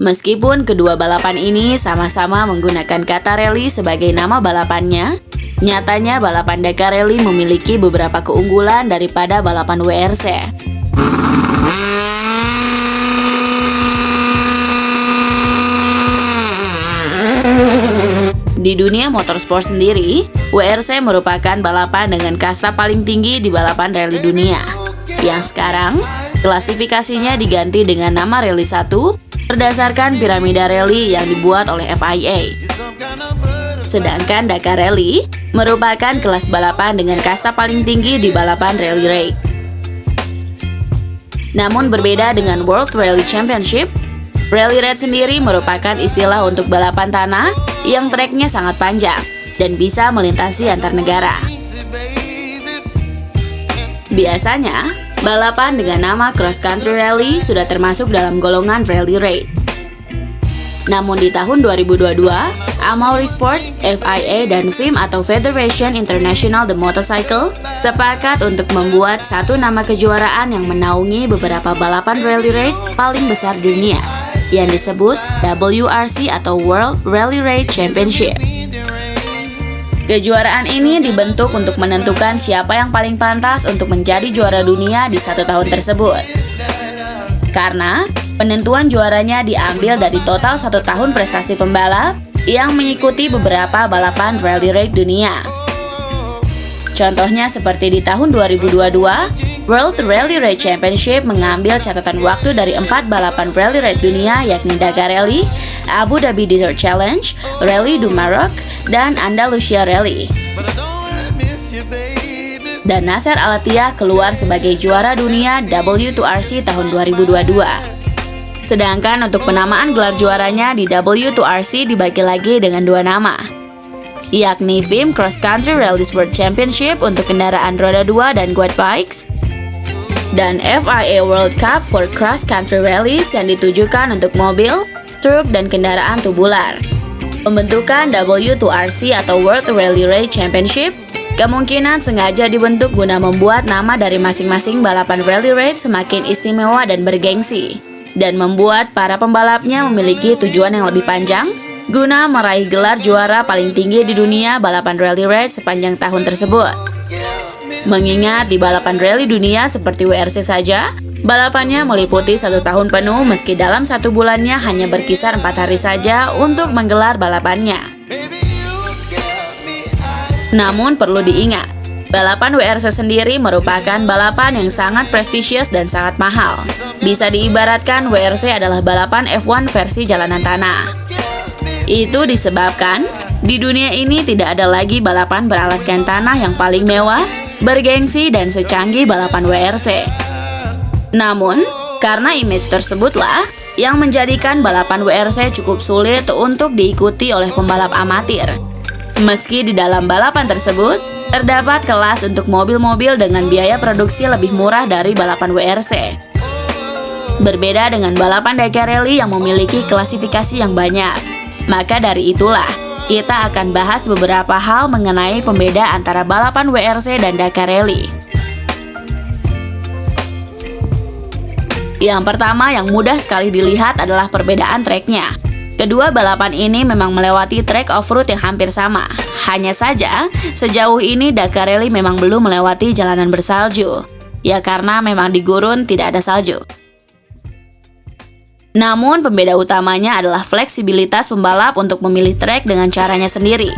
Meskipun kedua balapan ini sama-sama menggunakan kata rally sebagai nama balapannya, nyatanya balapan Dakar Rally memiliki beberapa keunggulan daripada balapan WRC. Di dunia motorsport sendiri, WRC merupakan balapan dengan kasta paling tinggi di balapan rally dunia, yang sekarang klasifikasinya diganti dengan nama Rally 1 berdasarkan piramida rally yang dibuat oleh FIA. Sedangkan Dakar Rally merupakan kelas balapan dengan kasta paling tinggi di balapan Rally Raid. Namun berbeda dengan World Rally Championship, Rally Raid sendiri merupakan istilah untuk balapan tanah yang treknya sangat panjang dan bisa melintasi antar negara. Biasanya, balapan dengan nama Cross Country Rally sudah termasuk dalam golongan Rally Raid. Namun di tahun 2022, Amaury Sport, FIA, dan FIM atau Federation International de Motorcycle sepakat untuk membuat satu nama kejuaraan yang menaungi beberapa balapan Rally Raid paling besar dunia, yang disebut WRC atau World Rally Raid Championship. Kejuaraan ini dibentuk untuk menentukan siapa yang paling pantas untuk menjadi juara dunia di satu tahun tersebut. Karena penentuan juaranya diambil dari total satu tahun prestasi pembalap yang mengikuti beberapa balapan Rally Raid dunia. Contohnya seperti di tahun 2022, World Rally Raid Championship mengambil catatan waktu dari 4 balapan Rally Raid dunia, yakni Dakar Rally, Abu Dhabi Desert Challenge, Rally du Maroc, dan Andalusia Rally. Dan Nasser Al-Attiyah keluar sebagai juara dunia W2RC tahun 2022. Sedangkan untuk penamaan gelar juaranya di W2RC dibagi lagi dengan dua nama, yakni FIM Cross Country Rallies World Championship untuk kendaraan roda 2 dan quad bikes, dan FIA World Cup for Cross Country Rallies yang ditujukan untuk mobil, truk, dan kendaraan tubular. Pembentukan W2RC atau World Rally Raid Championship kemungkinan sengaja dibentuk guna membuat nama dari masing-masing balapan Rally Raid semakin istimewa dan bergengsi, dan membuat para pembalapnya memiliki tujuan yang lebih panjang guna meraih gelar juara paling tinggi di dunia balapan Rally Raid sepanjang tahun tersebut. Mengingat di balapan rally dunia seperti WRC saja, balapannya meliputi 1 tahun penuh meski dalam 1 bulannya hanya berkisar 4 hari saja untuk menggelar balapannya. Namun perlu diingat, balapan WRC sendiri merupakan balapan yang sangat prestisius dan sangat mahal. Bisa diibaratkan WRC adalah balapan F1 versi jalanan tanah. Itu disebabkan di dunia ini tidak ada lagi balapan beralaskan tanah yang paling mewah, bergengsi, dan secanggih balapan WRC. Namun, karena image tersebutlah yang menjadikan balapan WRC cukup sulit untuk diikuti oleh pembalap amatir. Meski di dalam balapan tersebut, terdapat kelas untuk mobil-mobil dengan biaya produksi lebih murah dari balapan WRC. Berbeda dengan balapan Dakar Rally yang memiliki klasifikasi yang banyak. Maka dari itulah, kita akan bahas beberapa hal mengenai pembeda antara balapan WRC dan Dakar Rally. Yang pertama yang mudah sekali dilihat adalah perbedaan treknya. Kedua balapan ini memang melewati trek off-road yang hampir sama. Hanya saja, sejauh ini Dakar Rally memang belum melewati jalanan bersalju. Ya karena memang di gurun tidak ada salju. Namun pembeda utamanya adalah fleksibilitas pembalap untuk memilih trek dengan caranya sendiri.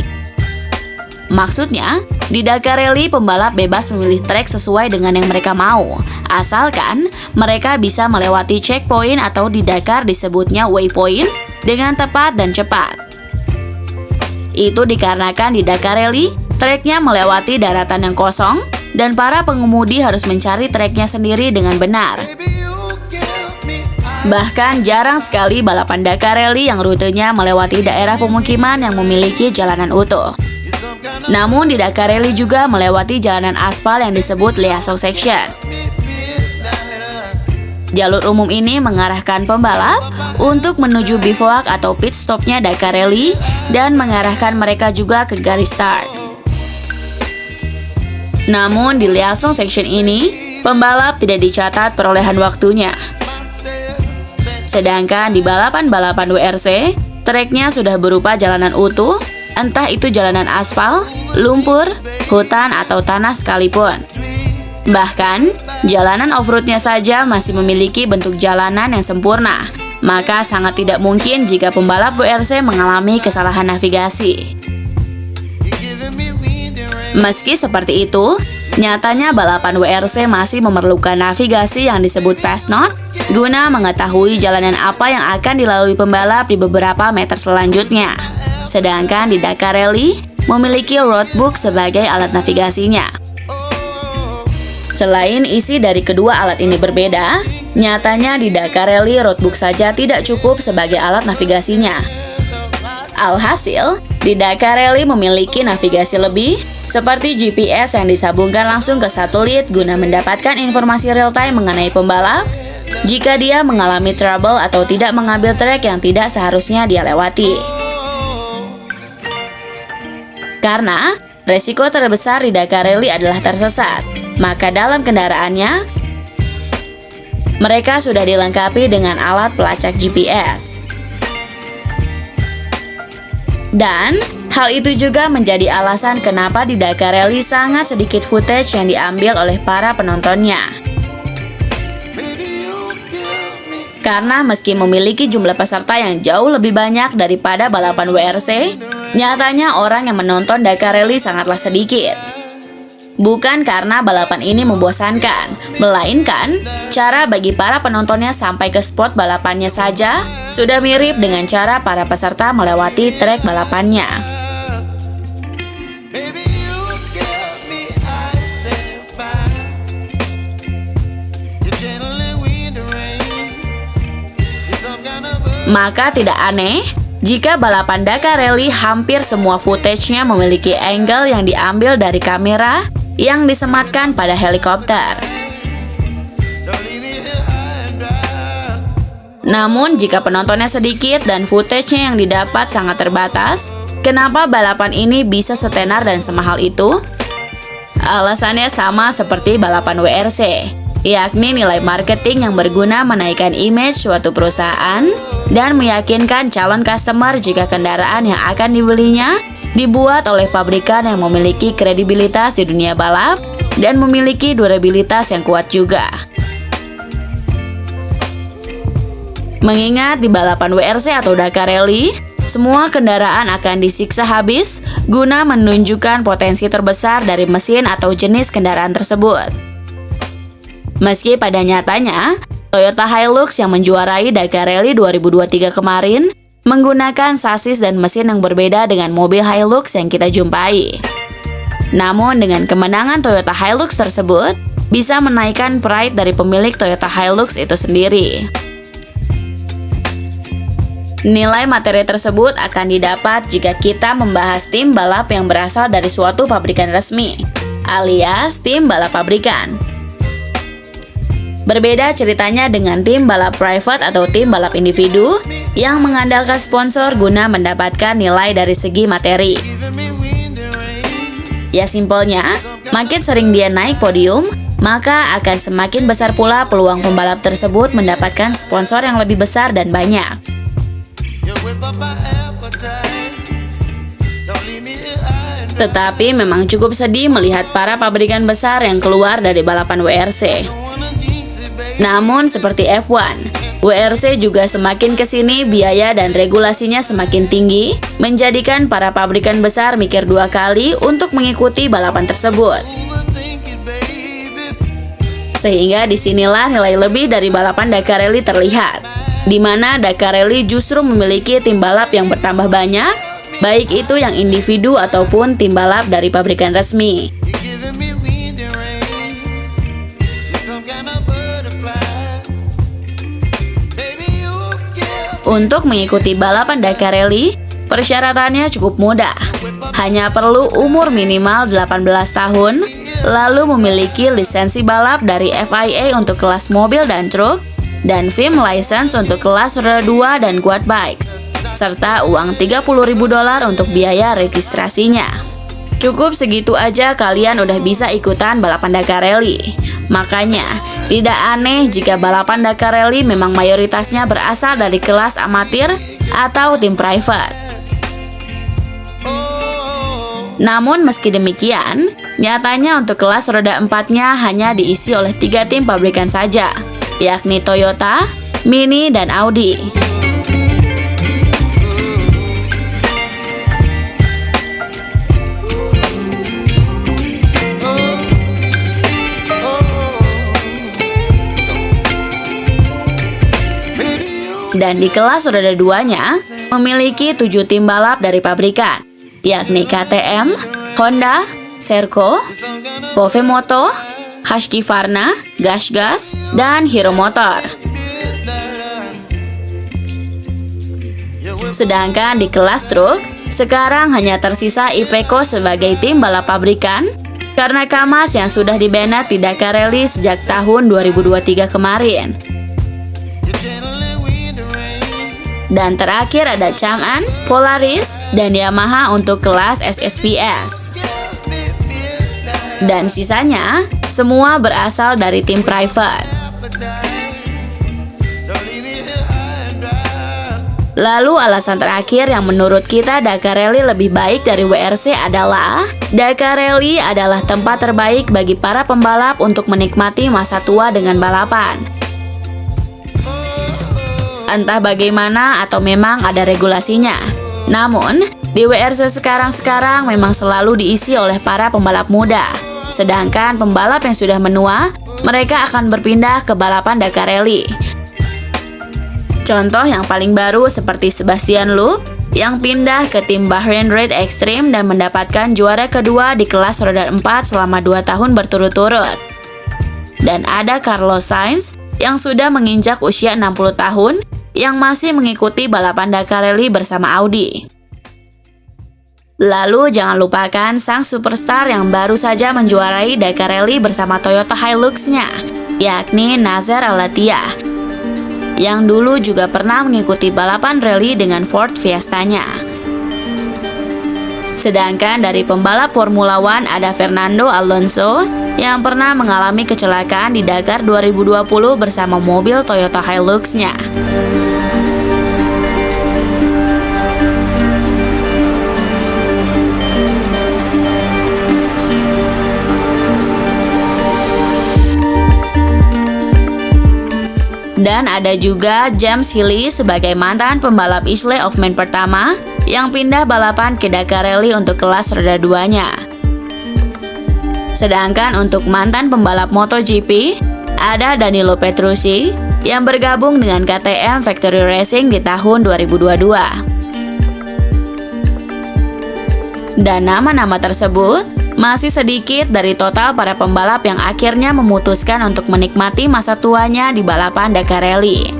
Maksudnya, di Dakar Rally pembalap bebas memilih trek sesuai dengan yang mereka mau, asalkan mereka bisa melewati checkpoint atau di Dakar disebutnya waypoint dengan tepat dan cepat. Itu dikarenakan di Dakar Rally, treknya melewati daratan yang kosong dan para pengemudi harus mencari treknya sendiri dengan benar. Bahkan jarang sekali balapan Dakar Rally yang rutenya melewati daerah pemukiman yang memiliki jalanan utuh. Namun di Dakar Rally juga melewati jalanan aspal yang disebut liaison section. Jalur umum ini mengarahkan pembalap untuk menuju bivouac atau pit stopnya Dakar Rally dan mengarahkan mereka juga ke garis start. Namun di liaison section ini, pembalap tidak dicatat perolehan waktunya. Sedangkan di balapan-balapan WRC, treknya sudah berupa jalanan utuh, entah itu jalanan aspal, lumpur, hutan, atau tanah sekalipun. Bahkan, jalanan off-roadnya saja masih memiliki bentuk jalanan yang sempurna, maka sangat tidak mungkin jika pembalap WRC mengalami kesalahan navigasi. Meski seperti itu, nyatanya balapan WRC masih memerlukan navigasi yang disebut pass note guna mengetahui jalanan apa yang akan dilalui pembalap di beberapa meter selanjutnya. Sedangkan di Dakar Rally memiliki roadbook sebagai alat navigasinya. Selain isi dari kedua alat ini berbeda, nyatanya di Dakar Rally roadbook saja tidak cukup sebagai alat navigasinya. Alhasil, di Dakar Rally memiliki navigasi lebih, seperti GPS yang disambungkan langsung ke satelit guna mendapatkan informasi real-time mengenai pembalap jika dia mengalami trouble atau tidak mengambil trek yang tidak seharusnya dia lewati. Karena resiko terbesar di Dakar Rally adalah tersesat, maka dalam kendaraannya, mereka sudah dilengkapi dengan alat pelacak GPS. Dan hal itu juga menjadi alasan kenapa di Dakar Rally sangat sedikit footage yang diambil oleh para penontonnya. Karena meski memiliki jumlah peserta yang jauh lebih banyak daripada balapan WRC, nyatanya orang yang menonton Dakar Rally sangatlah sedikit. Bukan karena balapan ini membosankan, melainkan cara bagi para penontonnya sampai ke spot balapannya saja sudah mirip dengan cara para peserta melewati trek balapannya. Maka tidak aneh jika balapan Dakar Rally hampir semua footage-nya memiliki angle yang diambil dari kamera yang disematkan pada helikopter. Namun jika penontonnya sedikit dan footage-nya yang didapat sangat terbatas, kenapa balapan ini bisa setenar dan semahal itu? Alasannya sama seperti balapan WRC, yakni nilai marketing yang berguna menaikkan image suatu perusahaan dan meyakinkan calon customer jika kendaraan yang akan dibelinya dibuat oleh pabrikan yang memiliki kredibilitas di dunia balap dan memiliki durabilitas yang kuat juga. Mengingat di balapan WRC atau Dakar Rally, semua kendaraan akan disiksa habis guna menunjukkan potensi terbesar dari mesin atau jenis kendaraan tersebut. Meski pada nyatanya, Toyota Hilux yang menjuarai Dakar Rally 2023 kemarin menggunakan sasis dan mesin yang berbeda dengan mobil Hilux yang kita jumpai. Namun dengan kemenangan Toyota Hilux tersebut bisa menaikkan pride dari pemilik Toyota Hilux itu sendiri. Nilai materi tersebut akan didapat jika kita membahas tim balap yang berasal dari suatu pabrikan resmi, alias tim balap pabrikan. Berbeda ceritanya dengan tim balap private atau tim balap individu yang mengandalkan sponsor guna mendapatkan nilai dari segi materi. Ya simpelnya, makin sering dia naik podium, maka akan semakin besar pula peluang pembalap tersebut mendapatkan sponsor yang lebih besar dan banyak. Tetapi memang cukup sedih melihat para pabrikan besar yang keluar dari balapan WRC. Namun seperti F1, WRC juga semakin kesini biaya dan regulasinya semakin tinggi, menjadikan para pabrikan besar mikir dua kali untuk mengikuti balapan tersebut. Sehingga disinilah nilai lebih dari balapan Dakar Rally terlihat, di mana Dakar Rally justru memiliki tim balap yang bertambah banyak, baik itu yang individu ataupun tim balap dari pabrikan resmi. Untuk mengikuti balapan Dakar Rally, persyaratannya cukup mudah. Hanya perlu umur minimal 18 tahun, lalu memiliki lisensi balap dari FIA untuk kelas mobil dan truk, dan FIM license untuk kelas roda 2 dan quad bikes, serta uang $30.000 untuk biaya registrasinya. Cukup segitu aja kalian udah bisa ikutan balapan Dakar Rally. Makanya, Tidak aneh jika balapan Dakar Rally memang mayoritasnya berasal dari kelas amatir atau tim private. Namun meski demikian, nyatanya untuk kelas roda 4-nya hanya diisi oleh 3 tim pabrikan saja, yakni Toyota, Mini, dan Audi. Dan di kelas roda 2-nya memiliki 7 tim balap dari pabrikan, yakni KTM, Honda, Serco, Moto, Husqvarna, GasGas, dan Hero Motor. Sedangkan di kelas truk, sekarang hanya tersisa Iveco sebagai tim balap pabrikan karena Kamaz yang sudah di-banned di Dakar Rally sejak tahun 2023 kemarin. Dan terakhir ada Changan, Polaris, dan Yamaha untuk kelas SSPS. Dan sisanya, semua berasal dari tim private. Lalu alasan terakhir yang menurut kita Dakar Rally lebih baik dari WRC adalah Dakar Rally adalah tempat terbaik bagi para pembalap untuk menikmati masa tua dengan balapan. Entah bagaimana atau memang ada regulasinya. Namun, di WRC sekarang memang selalu diisi oleh para pembalap muda. Sedangkan pembalap yang sudah menua, mereka akan berpindah ke balapan Dakar Rally. Contoh yang paling baru seperti Sebastian Loeb yang pindah ke tim Bahrain Red Extreme dan mendapatkan juara kedua di kelas roda 4 selama 2 tahun berturut-turut. Dan ada Carlos Sainz yang sudah menginjak usia 60 tahun yang masih mengikuti balapan Dakar Rally bersama Audi. Lalu jangan lupakan sang superstar yang baru saja menjuarai Dakar Rally bersama Toyota Hilux-nya, yakni Nacer Al-Attiyah, yang dulu juga pernah mengikuti balapan rally dengan Ford Fiesta-nya. Sedangkan dari pembalap Formula One ada Fernando Alonso yang pernah mengalami kecelakaan di Dakar 2020 bersama mobil Toyota Hilux-nya. Dan ada juga James Healy sebagai mantan pembalap Isle of Man pertama yang pindah balapan ke Dakar Rally untuk kelas roda 2-nya. Sedangkan untuk mantan pembalap MotoGP, ada Danilo Petrucci yang bergabung dengan KTM Factory Racing di tahun 2022. Dan nama-nama tersebut masih sedikit dari total para pembalap yang akhirnya memutuskan untuk menikmati masa tuanya di balapan Dakar Rally.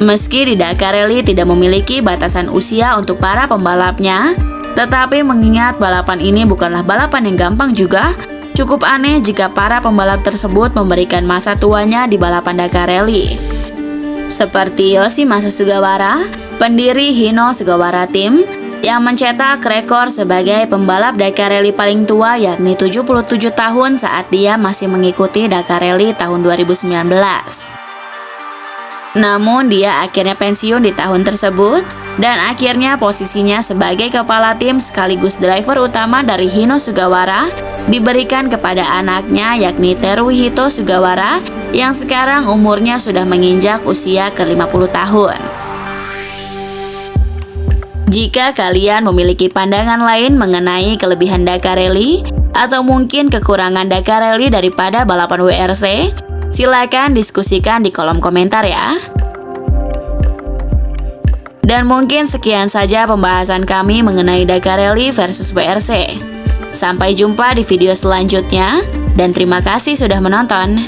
Meski di Dakar Rally tidak memiliki batasan usia untuk para pembalapnya, tetapi mengingat balapan ini bukanlah balapan yang gampang juga, cukup aneh jika para pembalap tersebut memberikan masa tuanya di balapan Dakar Rally. Seperti Yoshimasa Sugawara, pendiri Hino Sugawara Team, yang mencetak rekor sebagai pembalap Dakar Rally paling tua yakni 77 tahun saat dia masih mengikuti Dakar Rally tahun 2019. Namun dia akhirnya pensiun di tahun tersebut dan akhirnya posisinya sebagai kepala tim sekaligus driver utama dari Hino Sugawara diberikan kepada anaknya yakni Teruhito Sugawara yang sekarang umurnya sudah menginjak usia ke-50 tahun. Jika kalian memiliki pandangan lain mengenai kelebihan Dakar Rally atau mungkin kekurangan Dakar Rally daripada balapan WRC, silakan diskusikan di kolom komentar ya. Dan mungkin sekian saja pembahasan kami mengenai Dakar Rally versus WRC. Sampai jumpa di video selanjutnya dan terima kasih sudah menonton.